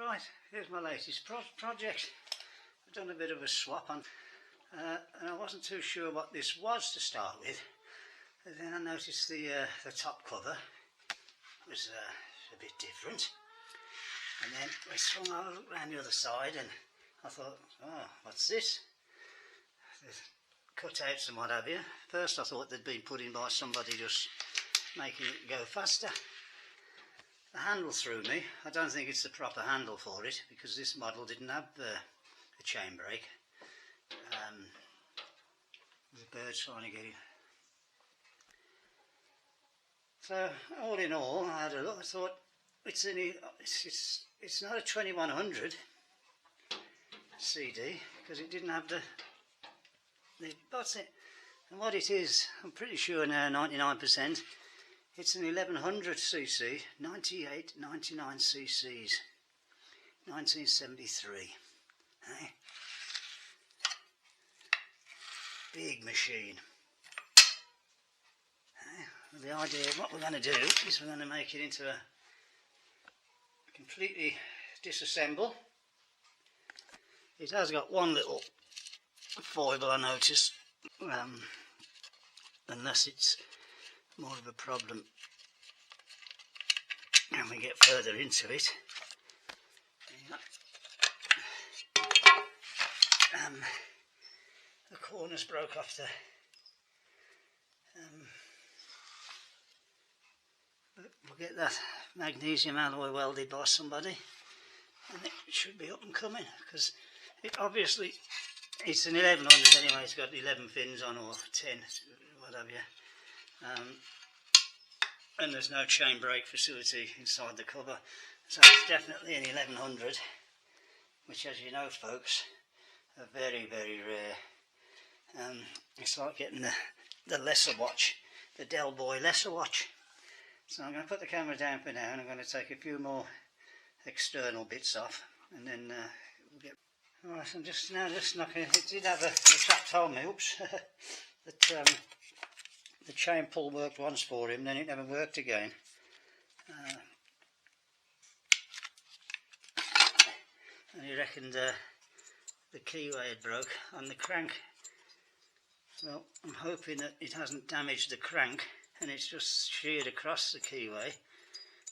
Right, here's my latest project. I've done a bit of a swap on, and I wasn't too sure what this was to start with. And then I noticed the top cover was a bit different. And then I swung around the other side and I thought, oh, what's this? There's cutouts and what have you. First I thought they'd been put in by somebody just making it go faster. The handle threw me. I don't think it's the proper handle for it because this model didn't have a chain brake. There's a bird trying to get in. So all in all, I had a look. I thought it's not a 2100 CD because it didn't have the button. And what it is, I'm pretty sure now, 99%. It's an 1100cc, 98, 99 cc's, 1973. Hey? Big machine. Hey? Well, the idea of what we're going to do is we're going to make it into a completely disassemble. It has got one little foible I noticed, unless it's more of a problem when we get further into it. The corners broke off the we'll get that magnesium alloy welded by somebody and it should be up and coming, because it obviously it's an 1100 anyway. It's got 11 fins on, or 10, what have you. And there's no chain brake facility inside the cover, so it's definitely an 1100, which, as you know folks, are very, very rare. It's like getting the lesser watch, the Del Boy lesser watch. So I'm going to put the camera down for now and I'm going to take a few more external bits off, and then we'll get... Alright, I'm just knocking it. It did have the chap told me, oops, that the chain pull worked once for him, then it never worked again. And he reckoned the keyway had broke on the crank. Well, I'm hoping that it hasn't damaged the crank and it's just sheared across the keyway.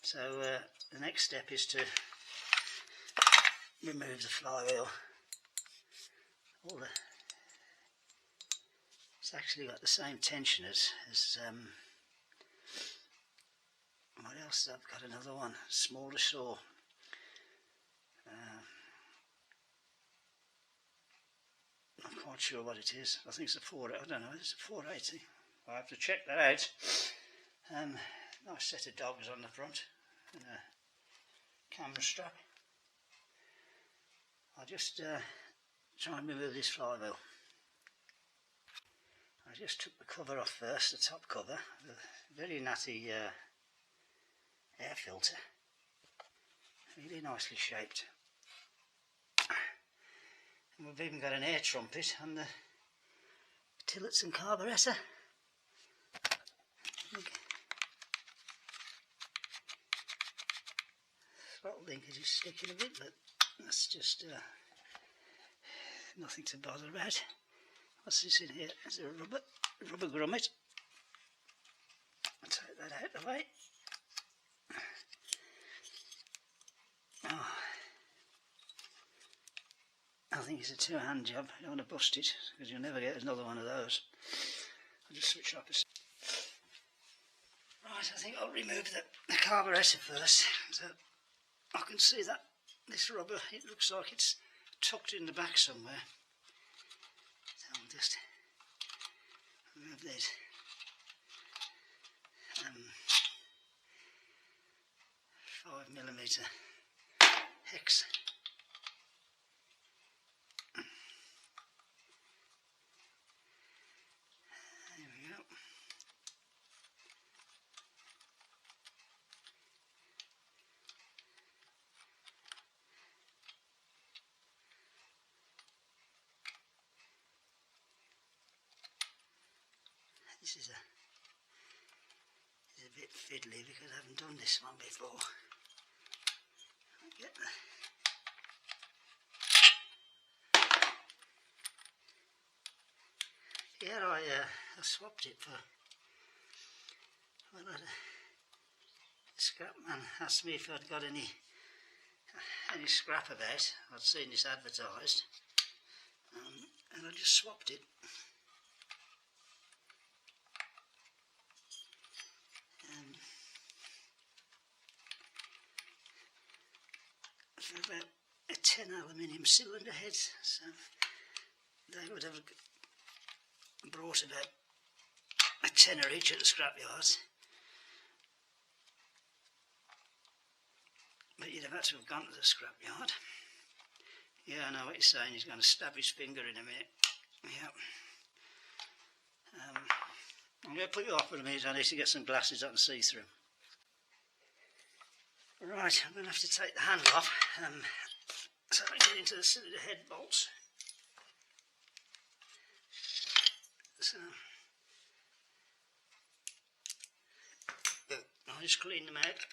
So the next step is to remove the flywheel. It's actually got the same tension as what else? I've got another one, smaller saw. Not quite sure what it is. I think it's a 480. I don't know. It's a 480. I'll have to check that out. Nice set of dogs on the front and a camera strap. I'll just try and remove this flywheel. I just took the cover off first, the top cover, a very natty air filter, really nicely shaped. And we've even got an air trumpet on the tillets and carburettor. Throttle linkage is sticking a bit, but that's just nothing to bother about. What's this in here? Is there a rubber grommet? I'll take that out of the way. Oh. I think it's a two-hand job. You don't want to bust it because you'll never get another one of those. I'll just switch up this. Right, I think I'll remove the carburettor first, so I can see that this rubber, it looks like it's tucked in the back somewhere. So I'll just remove this 5mm hex. There we go. This is a bit fiddly because I haven't done this one before. Get the Yeah, I swapped it for, well, the scrap man asked me if I'd got any scrap about. I'd seen this advertised, and I just swapped it. For about a 10 aluminium cylinder heads, so they would have brought about a tenner each at the scrapyards. But you'd have had to have gone to the scrapyard. Yeah, I know what he's saying, he's going to stab his finger in a minute. Yeah. I'm going to put you off for a minute, I need to get some glasses I can see through. Right, I'm going to have to take the handle off so I can get into the cylinder head bolts. So, I'll just clean them out.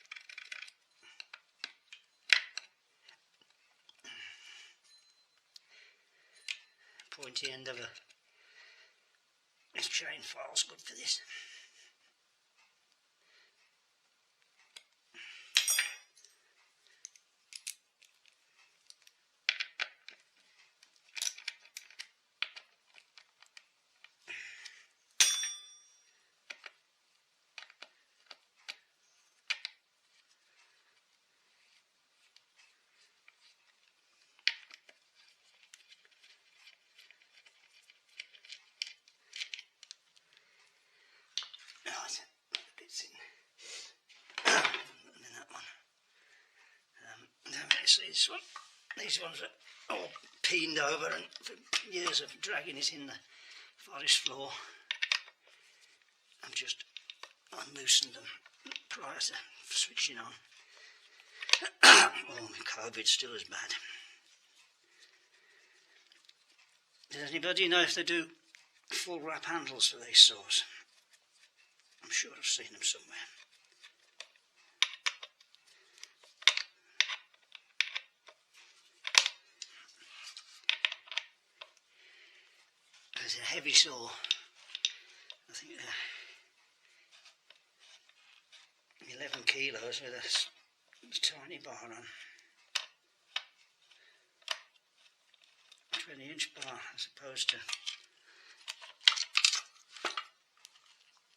Pointy end of this chain file's good for this. See this one? These ones are all peened over and for years of dragging it in the forest floor. I've just unloosened them prior to switching on. Oh, my COVID's still as bad. Does anybody know if they do full wrap handles for these saws? I'm sure I've seen them somewhere. It's a heavy saw. I think 11 kilos with a tiny bar on. 20-inch bar as opposed to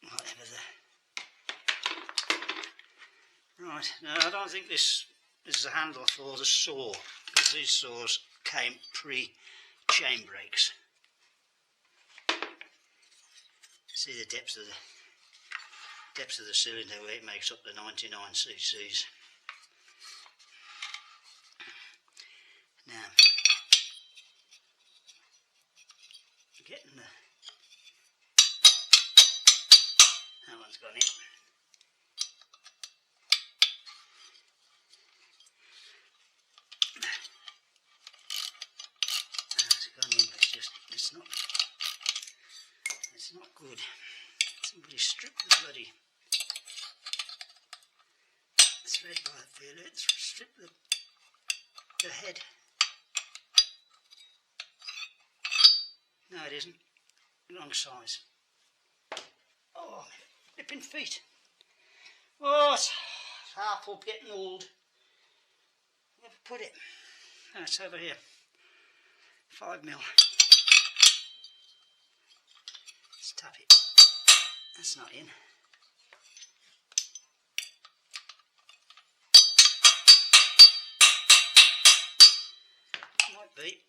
whatever the... Right, no, I don't think this is a handle for the saw, because these saws came pre-chain brakes. See the depth of the cylinder where it makes up the 99 cc's. Now, getting that one's gone in. It's gone in, but it's not good. Somebody stripped the bloody thread by the feeler. It's stripped the head. No, it isn't. Wrong size. Oh, flipping feet. Oh, it's half up, getting old. Where have I put it? Oh, it's over here. 5mm. Let's tap it. That's not in. Might be.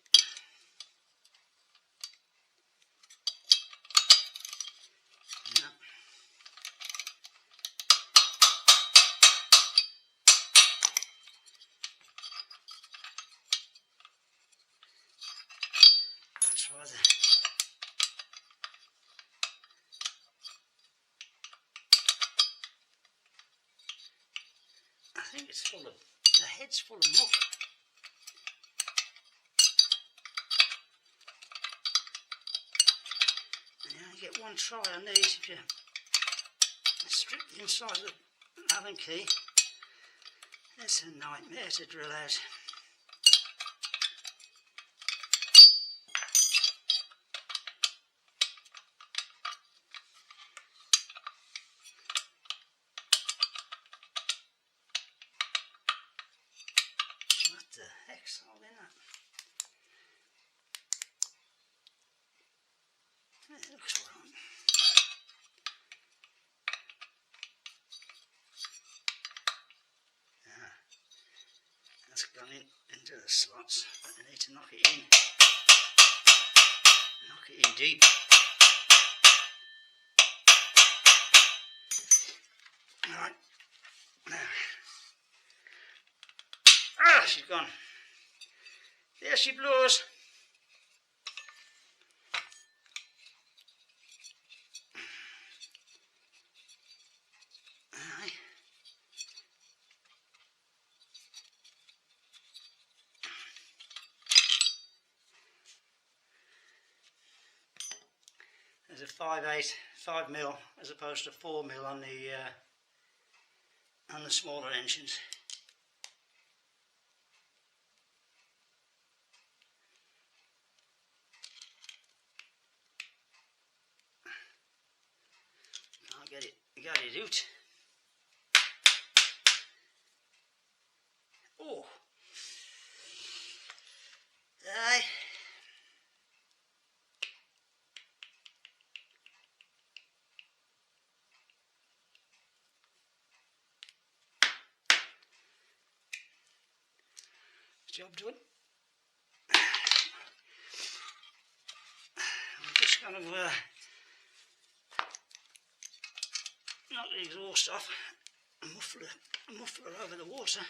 No. I'll try that. I think it's full of, the head's full of muck. And you only get one try on these if you strip the inside of the Allen key. It's a nightmare to drill out. wax hole in that. It looks alright. Yeah, that's gone into the slots, but I need to knock it in. Knock it in deep. Alright, now. Ah, she's gone. There she blows. Aye. There's a 5 mil as opposed to 4 mil on the smaller engines. Can't get it out. Oh, aye. Job done. I'm just going to knock the exhaust off and muffler over the water.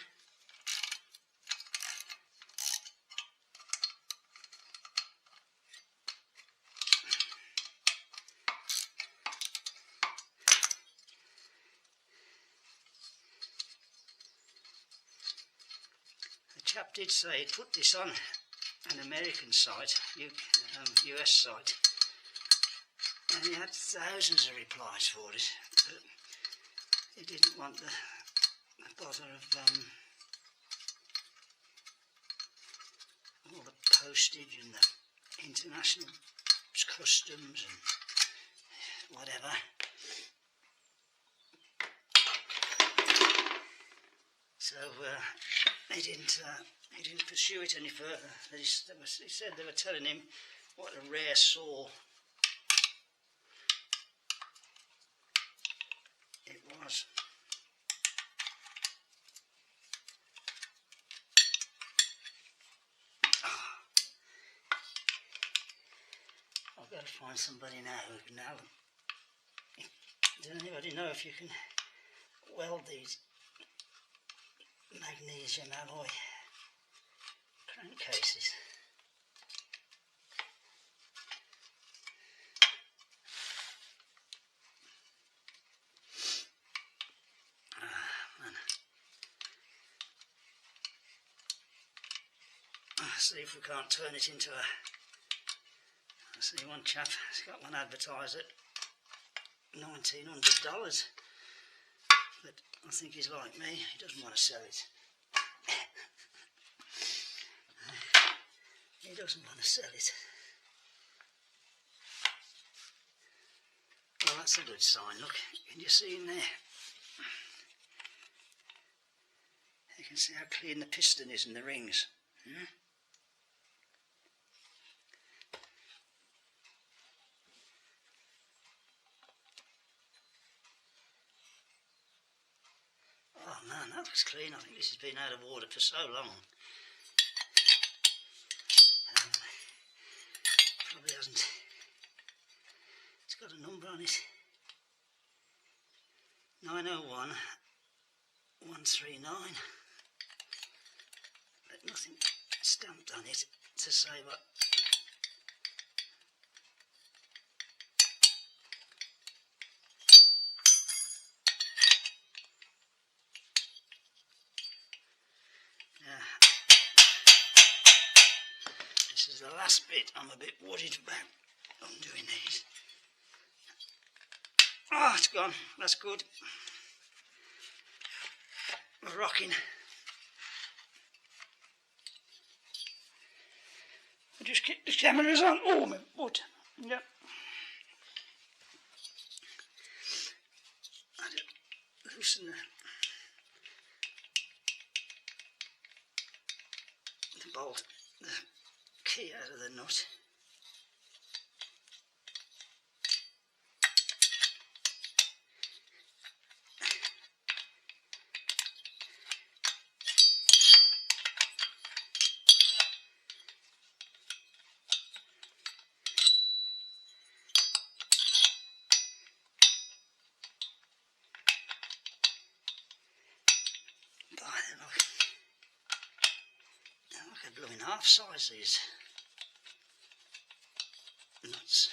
The chap did say he'd put this on an American site, US site, and he had thousands of replies for it, but he didn't want the bother of all the postage and the international customs and whatever. So he didn't pursue it any further. He said they were telling him what a rare saw it was. I've got to find somebody now. Does anybody know if you can weld these magnesium alloy crankcases? Man. See if we can't turn it into a... I see one chap has got one advertised at $1,900, but I think he's like me, he doesn't want to sell it. He doesn't want to sell it. Well, that's a good sign, look, can you see in there? You can see how clean the piston is in the rings. Hmm? Oh man, that looks clean. I think this has been out of water for so long. Probably hasn't. It's got a number on it. 901 139. But nothing stamped on it to say what. This is the last bit I'm a bit worried about undoing these. Oh, it's gone. That's good. We're rocking. I just kicked the cameras on. Oh, my foot. Yep. I just loosen the bolt the key out of the nut. Blooming half size these nuts.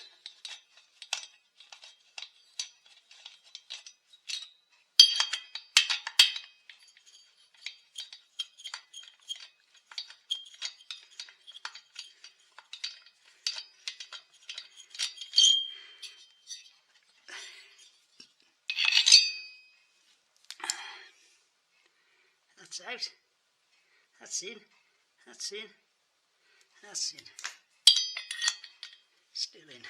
That's out. That's in. That's in. That's in. Still in.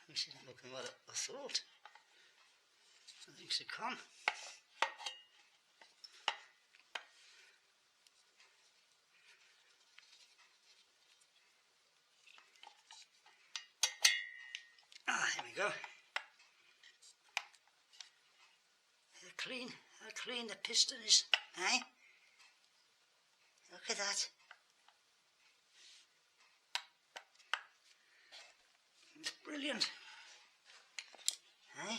This isn't looking what I thought. I think it's a con. Here we go. How clean the piston is, eh? Look at that. It's brilliant. Eh?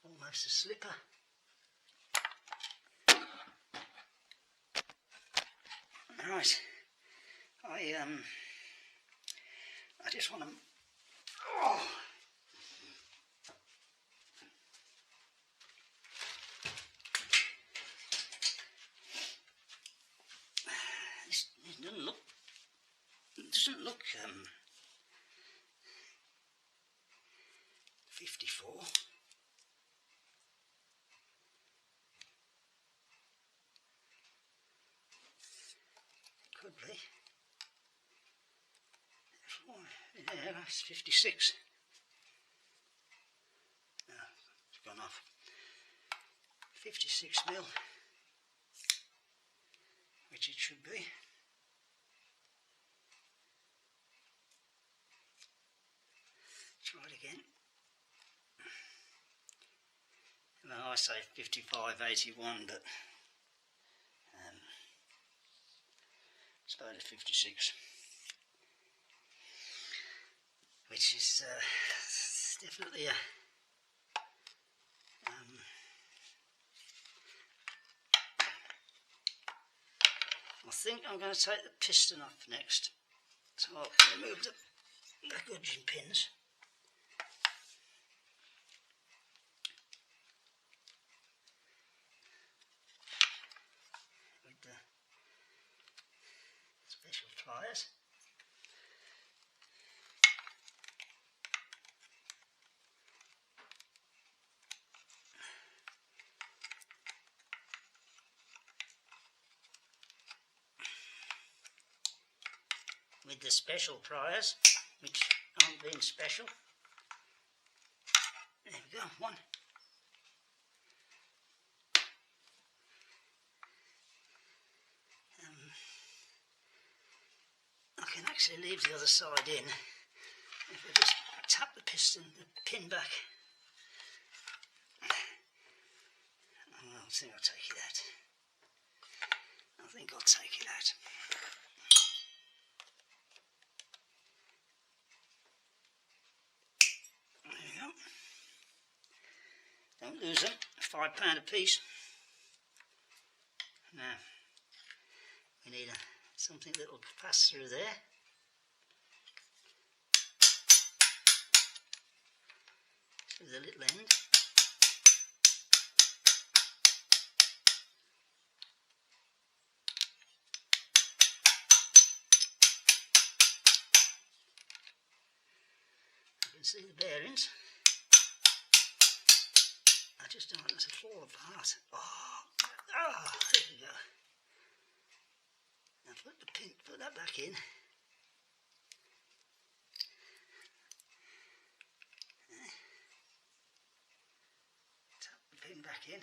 Almost a slipper. Right. I just want to. Oh. This doesn't look. It doesn't look 54. Could be. Yeah, that's 56. No, it's gone off. 56 mil, which it should be. Try it again. No, I say 55.81, but it's loaded 56. Which is definitely a I think I'm going to take the piston off next, so I'll remove the gudgeon pins. With the special pliers. With the special pliers, which aren't being special. There we go, one. I can actually leave the other side in if I just tap the piston, the pin back. I think I'll take it out. I think I'll take it out. Don't lose them, £5 a piece. Now, we need something that will pass through there. Through the little end. see the bearings. I just don't want it to fall apart. Oh, there we go. Now put that back in. Tap the pin back in.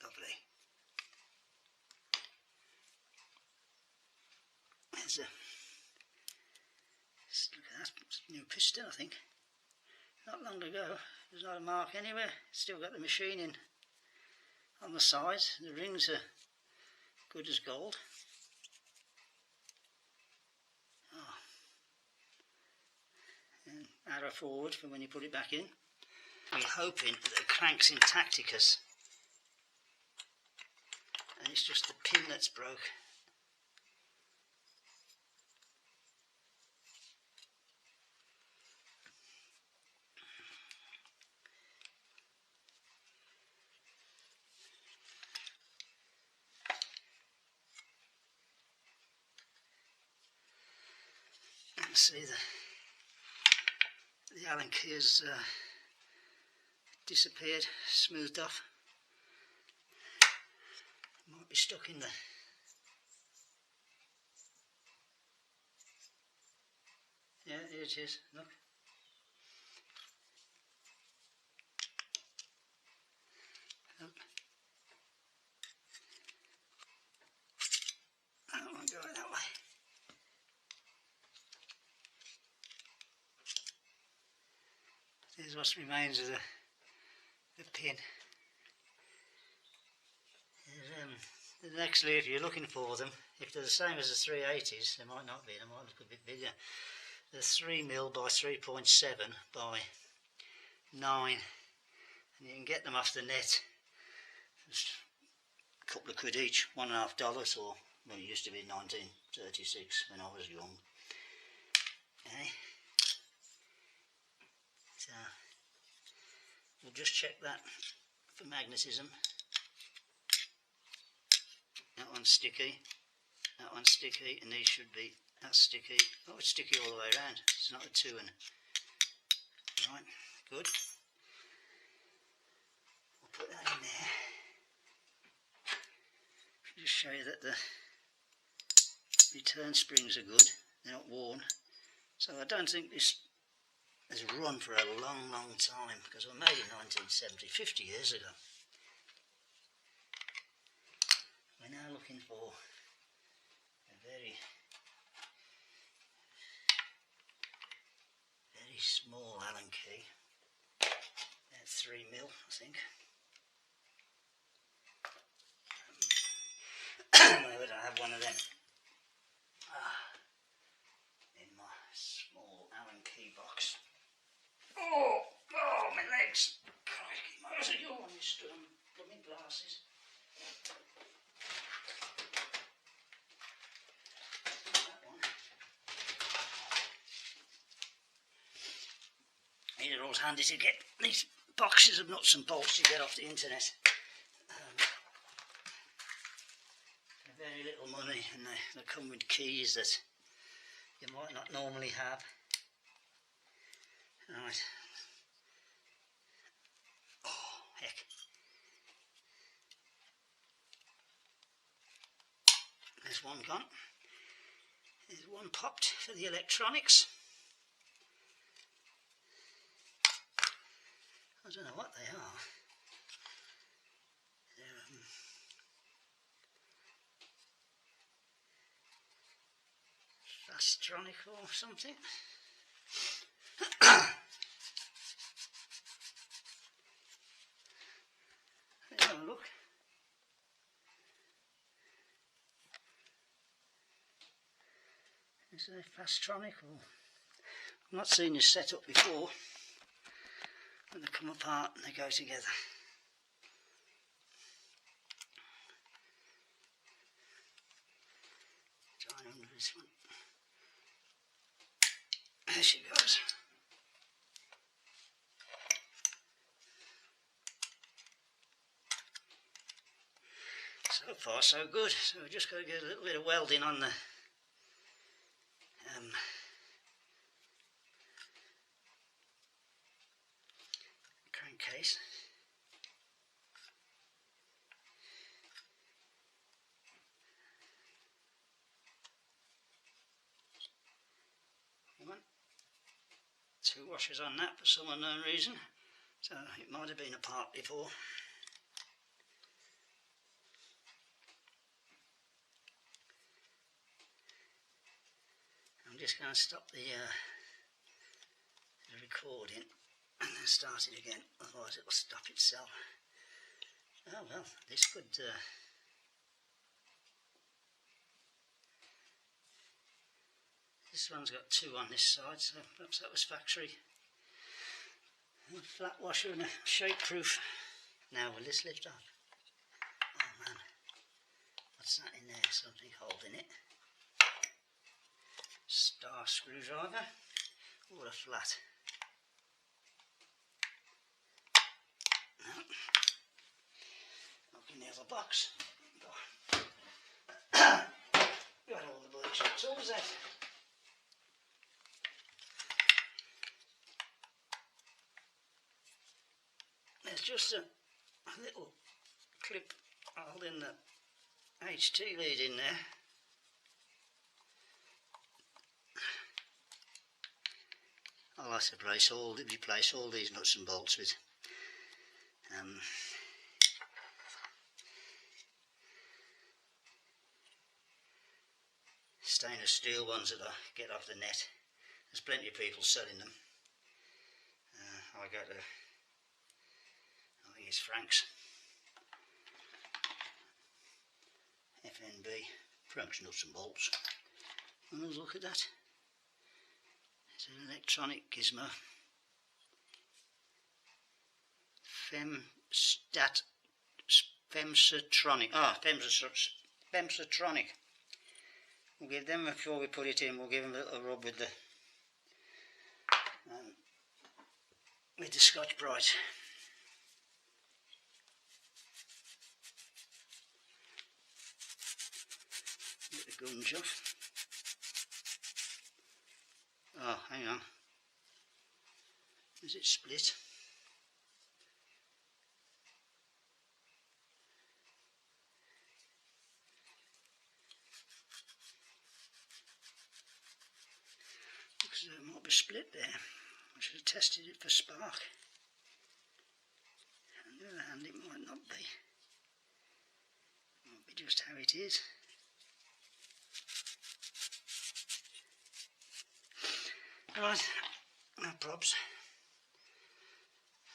Lovely. There's a look at that, new piston, I think. Not long ago, there's not a mark anywhere. Still got the machining on the sides. The rings are good as gold. Oh. And arrow forward for when you put it back in. I'm hoping that the crank's in Tacticus and it's just the pin that's broke. See the Allen key has disappeared, smoothed off. Might be stuck in the here it is, look. Look. I don't want to go that way. Here's what remains of the pin. Actually, if you're looking for them, if they're the same as the 380s, they might not be, they might look a bit bigger. They're 3mm by 3.7 by 9, and you can get them off the net. Just a couple of quid each, $1.50, or well, it used to be 1936 when I was young. Okay. So we'll just check that for magnetism. That one's sticky, and these should be, that's sticky. Oh, it's sticky all the way around. It's not a 2 and. Right, good. We'll put that in there. Just show you that the return springs are good, they're not worn. So I don't think this has run for a long, long time, because they were made in 1970, 50 years ago. We're now looking for a very small Allen key. That's 3mm, I think. Where would I have one of them? In my small Allen key box. Oh, my legs! Crikey, what was it you when you stood on blooming glasses? These are always handy to get, these boxes of nuts and bolts you get off the internet. They're very little money, and they come with keys that you might not normally have. Right. Oh, heck. There's one gone. There's one popped for the electronics. I don't know what they are. They're Fastronic or something. Let's have a look. Is it Fastronic or? I've not seen this set up before. When they come apart and they go together. Try under this one. she goes. So far so good. So we've just got to get a little bit of welding on the crankcase. Two washers on that for some unknown reason, so it might have been apart before. I'm just going to stop the recording and then start it again, otherwise it will stop itself. Oh well, this could this one's got two on this side, so perhaps that was factory. A flat washer and a shake proof. Now will this lift up? Oh man, what's that in there? Something holding it. Star screwdriver or a flat? No. Look in the other box. Got all the workshop tools there. There's just a little clip holding the HT lead in there. I like to replace all these nuts and bolts with stainless steel ones that I get off the net. There's plenty of people selling them. I go to, I think it's Frank's, F.A.O.B, Frank's Nuts and Bolts. And look at that. It's an electronic gizmo. Femsatronic. Femsatronic. We'll give them, before we put it in, we'll give them a little rub with the Scotch Brite. Get the gunge off. Oh, hang on. Is it split? Looks as though it might be split there. I should have tested it for spark. On the other hand, it might not be. It might be just how it is. Right, no probs.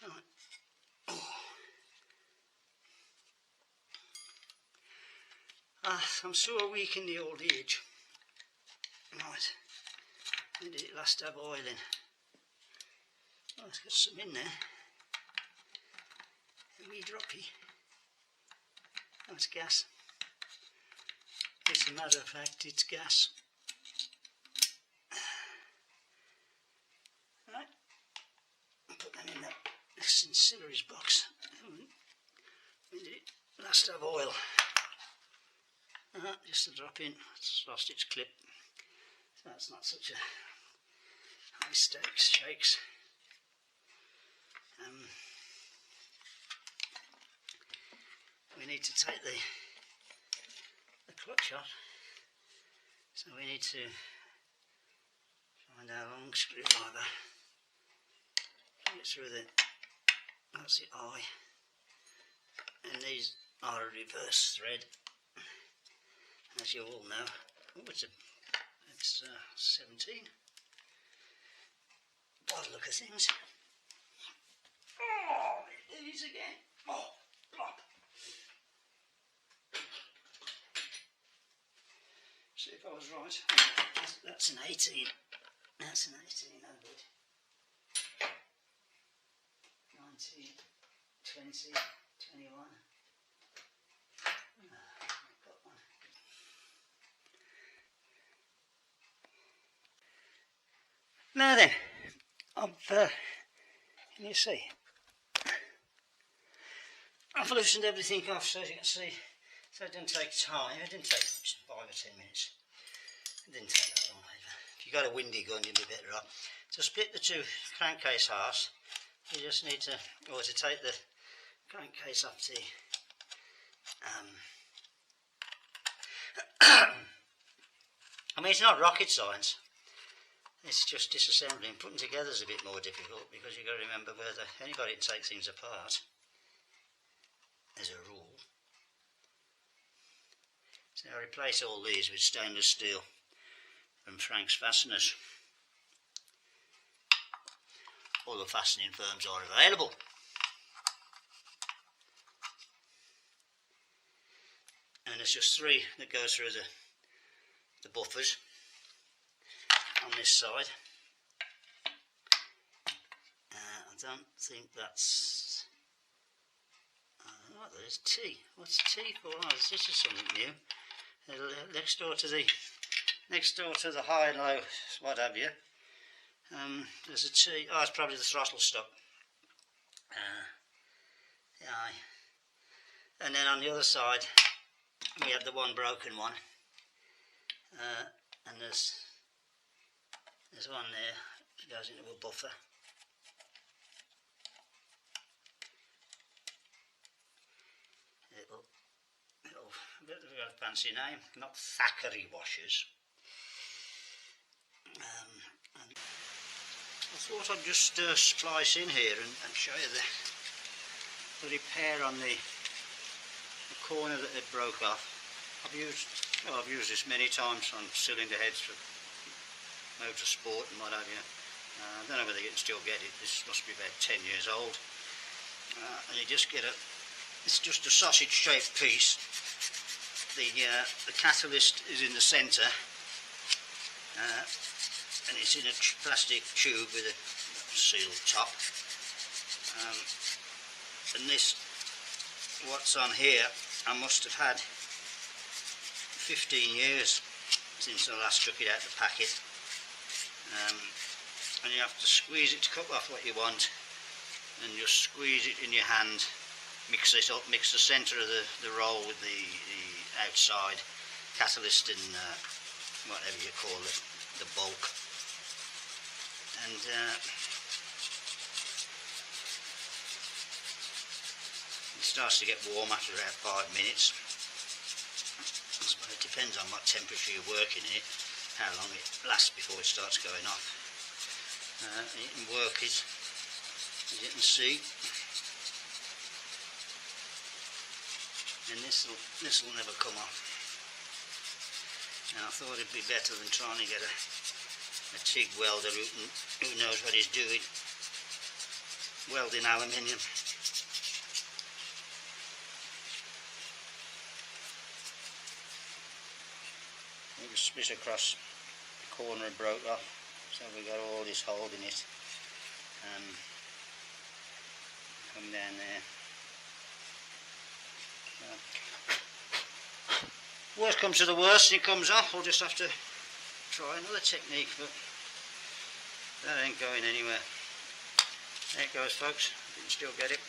Right. Oh. I'm sure weak in the old age. Right, when did it last have oil in? Oh, it's got some in there. A wee droppy. Oh, it's gas. As a matter of fact, it's gas. Right, put them in that ancillaries box. When did it last have oil? Just a drop in. It's lost its clip. So that's not such a high stakes shakes. We need to take the clutch off. So we need to find our long screwdriver. Get through the, that's the eye, and these are a reverse thread, as you all know. Oh, it's 17. By the look of things. Oh, it is again. Oh, plop. See if I was right. That's an 18. That's an 18, no good. 19, 20, 21. I've got one. Now then, can you see? I've loosened everything off so as you can see, so it didn't take time. It didn't take 5 or 10 minutes. It didn't take that long either. If you've got a windy gun, you'll be better off. To split the two crankcase halves, you just need to, or to take the crankcase off the I mean, it's not rocket science. It's just disassembling. Putting together is a bit more difficult because you've got to remember whether anybody can take things apart, as a rule. So I replace all these with stainless steel from Frank's Fasteners. All the fastening firms are available. And there's just 3 that go through the buffers on this side. I don't think that's... oh, there's T. What's T for? Oh, this is something new. Next door to the high and low, what have you. There's a T. Oh, it's probably the throttle stop. Yeah. And then on the other side, we have the one broken one. And there's one there that goes into a buffer. We've got a fancy name, not Thackeray washers. And I thought I'd just splice in here and show you the repair on the corner that it broke off. I've used this many times on cylinder heads for motorsport and what have you. I don't know whether you can still get it. This must be about 10 years old. And you just get it's just a sausage shaped piece. The catalyst is in the centre, and it's in a plastic tube with a sealed top. And this, what's on here, I must have had 15 years since I last took it out of the packet. And you have to squeeze it to cut off what you want, and just squeeze it in your hand, mix it up, mix the centre of the roll with the outside catalyst and whatever you call it, the bulk, and it starts to get warm after about 5 minutes. Well, it depends on what temperature you're working in, how long it lasts before it starts going off. You can work it, as you can see. And this will never come off. And I thought it'd be better than trying to get a TIG welder who knows what he's doing, welding aluminium. It was split across the corner and broke off, so we got all this hold in it. Come down there. Worst comes to the worst and it comes off, we'll just have to try another technique, but that ain't going anywhere. There it goes, folks, you can still get it.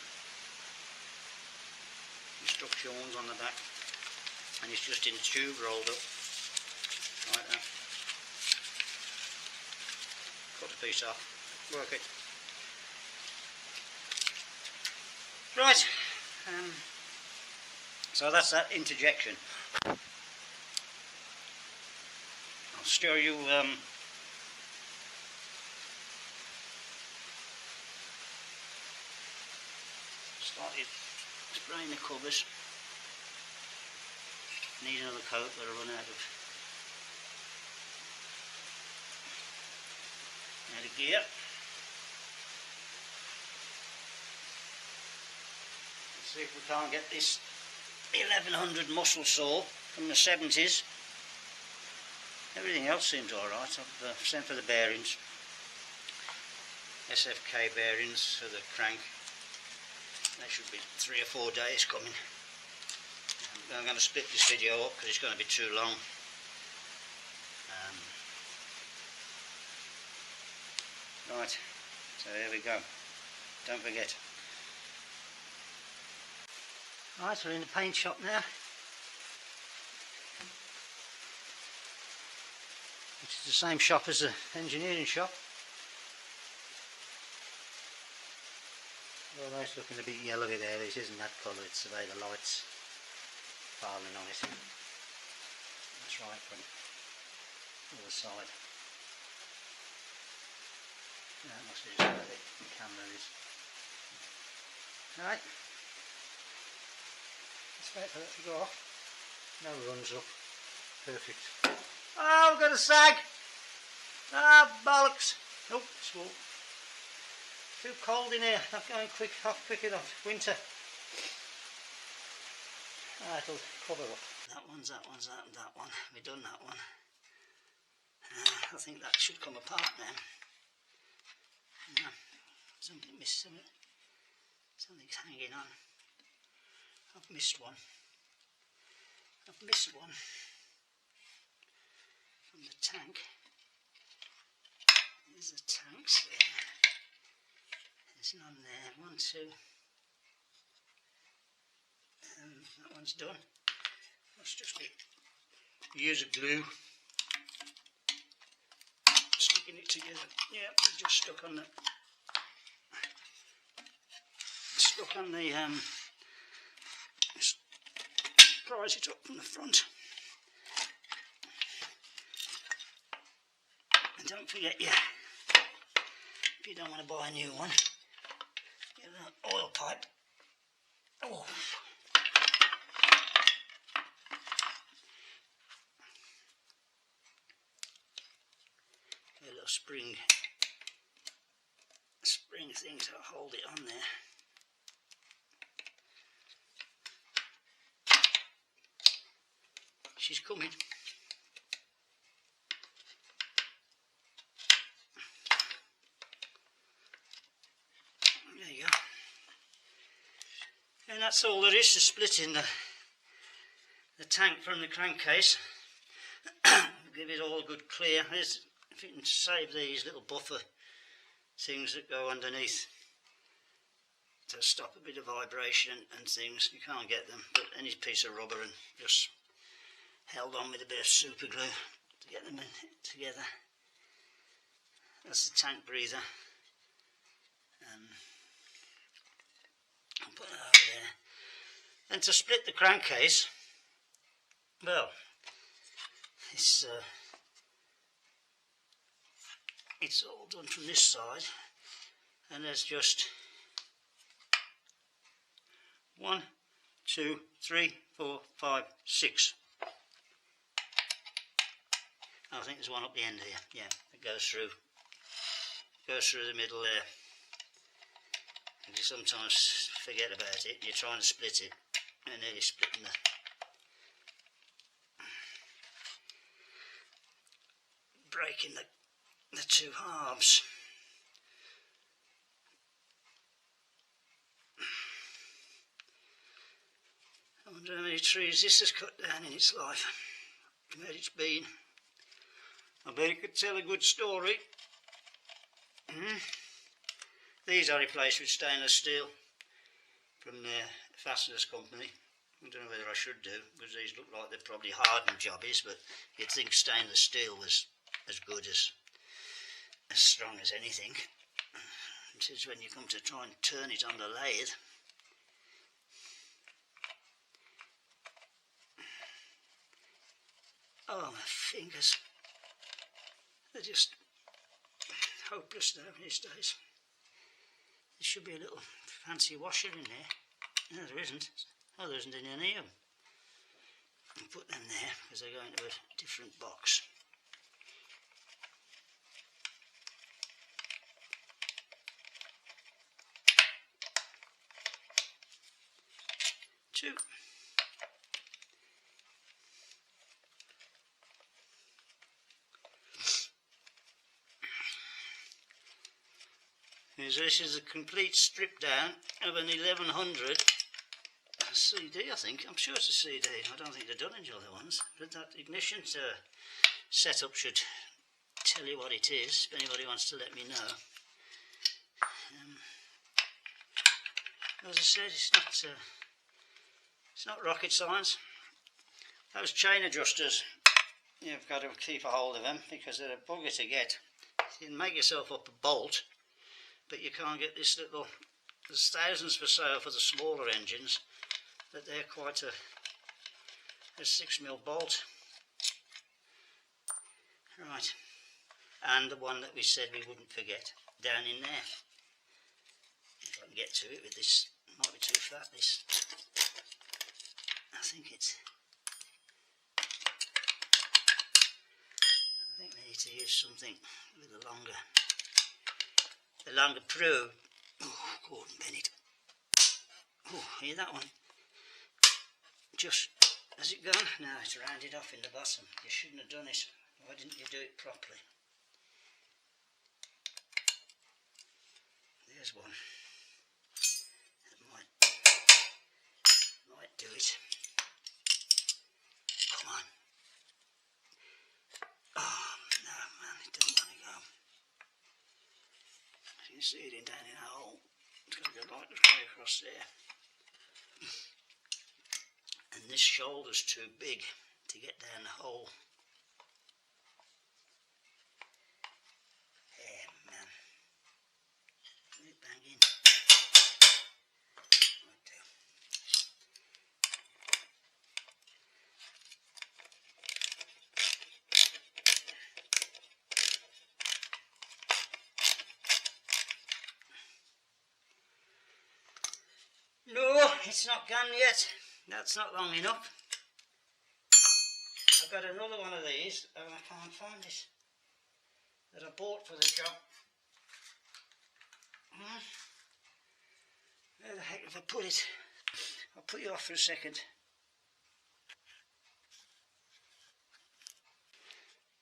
Instructions on the back, and it's just in the tube rolled up like that. Cut a piece off, work it. Right, so that's that interjection. I'll show you started spraying the covers. Need another coat, but I run out of gear. Let's see if we can't get this 1100 muscle saw from the 70s. Everything else seems alright. I've sent for the bearings. SFK bearings for the crank. They should be 3 or 4 days coming. I'm going to split this video up because it's going to be too long. Right, so here we go. Don't forget. Right, we're in the paint shop now, which is the same shop as the engineering shop. Although it's looking a bit yellowy there, it isn't that colour, it's the way the light's falling on it. That's right from the other side. That must be just where the camera is. Alright. Let's wait for that to go off. Now it runs up. Perfect. Oh, we've got a sag! Ah, bollocks! Oh, it's full. Too cold in here, not going quick enough. Winter. Ah, it'll cover up. That one's that, and that one. We've done that one. I think that should come apart now. No, something missed, something's hanging on. I've missed one from the tank. There's the tanks there. There's none there. 1, 2. That one's done. Let's just use a glue. Sticking it together. Yeah, it's just stuck on the just prise it up from the front. And don't forget, if you don't want to buy a new one, get an oil pipe. Oh. A little spring thing to hold it on there. She's coming. There you go. And that's all there is to splitting the tank from the crankcase. Give it all a good clear. If you can save these little buffer things that go underneath to stop a bit of vibration and things, you can't get them, but any piece of rubber and just held on with a bit of super glue to get them together. That's the tank breather. I'll put that over there. And to split the crankcase, well, it's all done from this side, and there's just 1, 2, 3, 4, 5, 6. I think there's one up the end here. Yeah, it goes through the middle there. And you sometimes forget about it. You're trying to split it, and then you're splitting breaking the two halves. I wonder how many trees this has cut down in its life, where it's been. I bet it could tell a good story. These are replaced with stainless steel from the fasteners company. I don't know whether I should do, because these look like they're probably hardened jobbies, but you'd think stainless steel was as good as strong as anything. It is when you come to try and turn it on the lathe. Oh, my fingers. They're just hopeless now these days. There should be a little fancy washer in there. No, there isn't. Oh, there isn't in any of them. I'll put them there because they go into a different box. Two. This is a complete strip down of an 1100 CD, I think. I'm sure it's a CD. I don't think they've done any other ones. But that ignition setup should tell you what it is, if anybody wants to let me know. as I said, it's not rocket science. Those chain adjusters, you've got to keep a hold of them because they're a bugger to get. You can make yourself up a bolt, but you can't get this little. There's thousands for sale for the smaller engines, but they're quite a 6mm bolt. Right, and the one that we said we wouldn't forget, down in there. If I can get to it with this, might be too fat this. I think we need to use something with a longer probe. Oh, Gordon Bennett. Oh, hear that one? Just, has it gone? No, it's rounded off in the bottom. You shouldn't have done it. Why didn't you do it properly? There's one. That might do it. Come on. Oh, no, man, it doesn't want to go. You can see it in down in that hole. It's got to go right across there. And this shoulder's too big to get down the hole. Yeah, man. Let it bang in. Right there. No, it's not gone yet. That's not long enough. I've got another one of these, and I can't find it, that I bought for the job. Where the heck have I put it? I'll put you off for a second.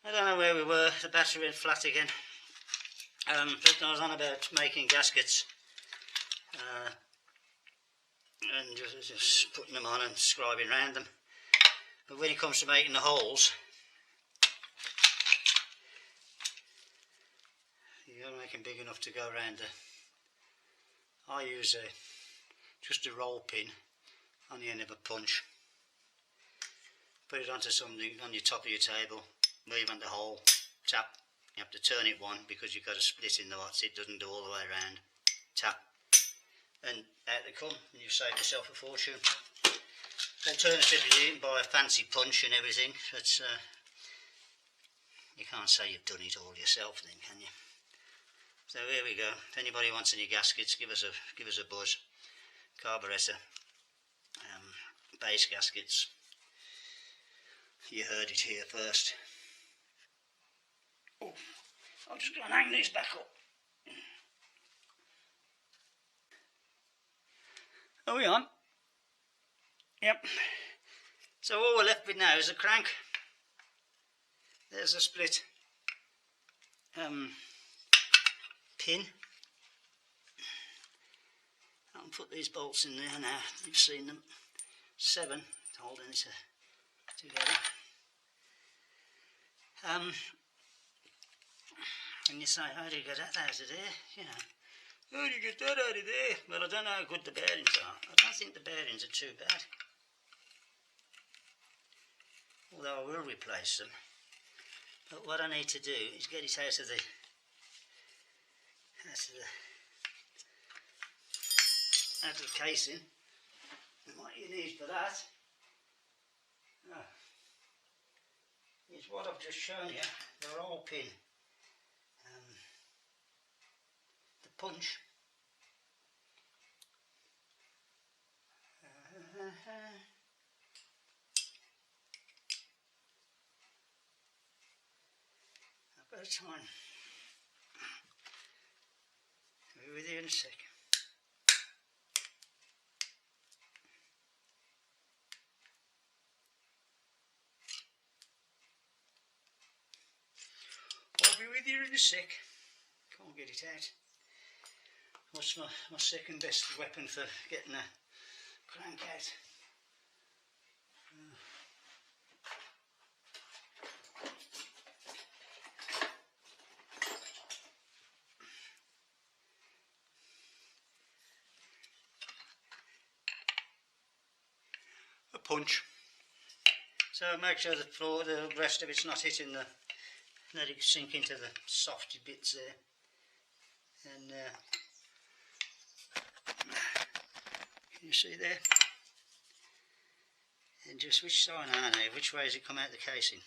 I don't know where we were. The battery went flat again. But I was on about making gaskets. And just putting them on and scribing around them. But when it comes to making the holes, you got to make them big enough to go around the. I use just a roll pin on the end of a punch. Put it onto something on your top of your table, move on the hole, tap. You have to turn it one because you've got to split in the lots, it doesn't do all the way around. Tap. And out they come, and you've saved yourself a fortune. Alternatively, you can buy a fancy punch and everything, but you can't say you've done it all yourself then, can you? So here we go. If anybody wants any gaskets, give us a buzz. Carburettor, base gaskets. You heard it here first. Oh, I'm just going to hang these back up. Are we on? Yep. So all we're left with now is a crank. There's a split pin. I'll put these bolts in there now. You've seen them. 7 holding it together. And you say, how do you get that out of there? You know. How do you get that out of there? Well, I don't know how good the bearings are. I don't think the bearings are too bad. Although I will replace them. But what I need to do is get it out of the casing. And what you need for that is what I've just shown you, the roll pin. The punch. I've got a time. I'll be with you in a sec. I'll be with you in a sec. Can't get it out. What's my second best weapon for getting a crank out? a punch. So make sure the floor, the rest of it's not hitting the, let it sink into the softy bits there. And can you see there? And just which side, which way does it come out the casing?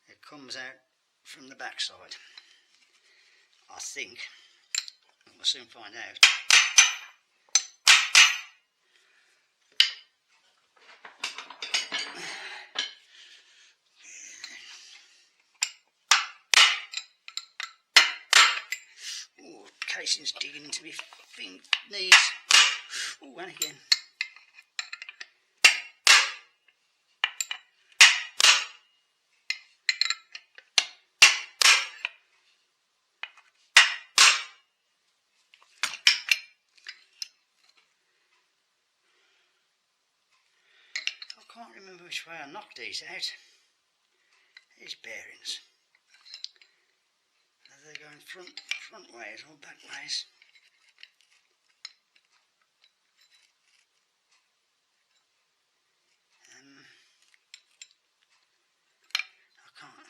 It comes out from the back side, I think. We'll soon find out. Oh, casing's digging into my knees. Oh, and again. I can't remember which way I knocked these out. These bearings. Are they going front ways or back ways? I can't.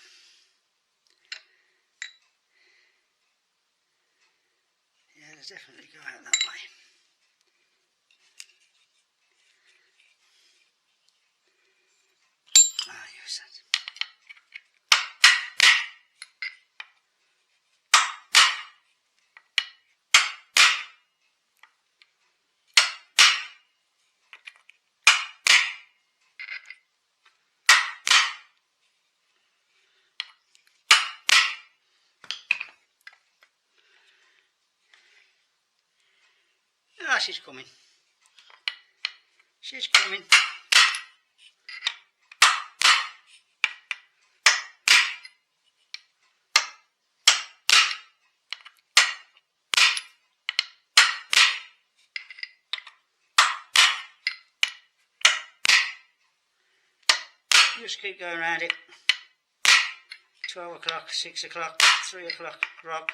Yeah, they definitely go out that way. Use that. Ah, she's coming. She's coming. Just keep going around it. 12 o'clock, 6 o'clock, 3 o'clock, rock.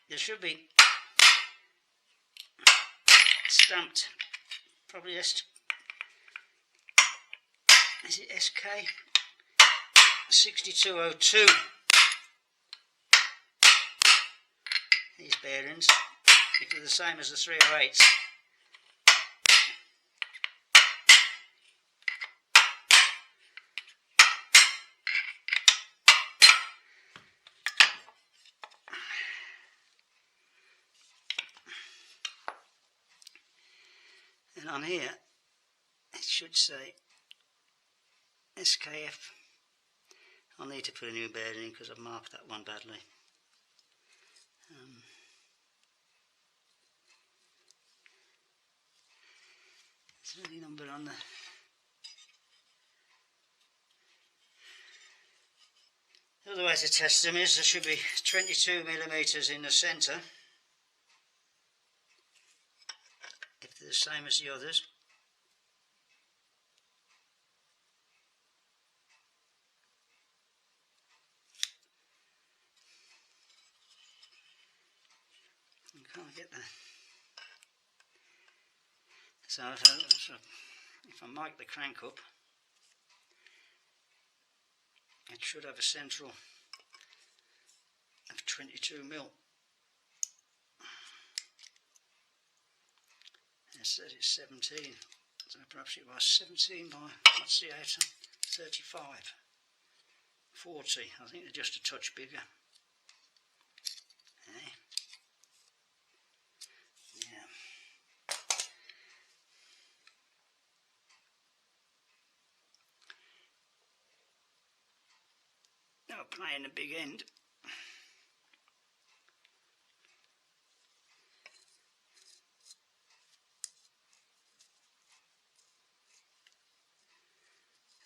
There should be stamped, probably is it SK 6202. These bearings, if they're the same as the 308s. And on here, it should say SKF. I'll need to put a new bearing in because I've marked that one badly. Is there any number on the... The other way to test them is there should be 22mm in the centre, if they're the same as the others. You can't get that. So if I mic the crank up, it should have a central of 22mm. It says it's 17, so perhaps it was 17 by, what's the outer? 35, 40, I think they're just a touch bigger. Now playing the big end.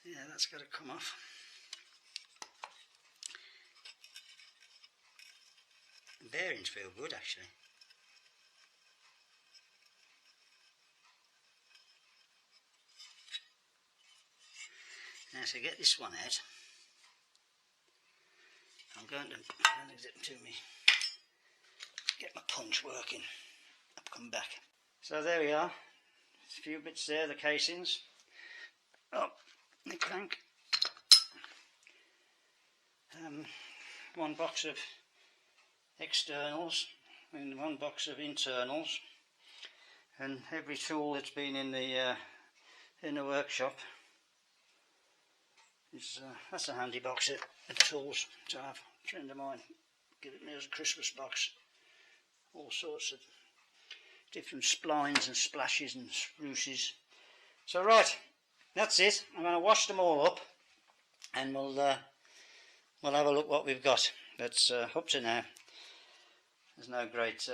Yeah, that's got to come off. The bearings feel good actually. Now to get this one out, I'm going to zip to me, get my punch working. I'll come back. So there we are. There's a few bits there, the casings. Up the crank. One box of externals and one box of internals, and every tool that's been in the workshop is that's a handy box of tools to have. A friend of mine give it me as a Christmas box, all sorts of different splines and splashes and spruces. So right, that's it. I'm going to wash them all up and we'll have a look what we've got. That's up to now. There's no great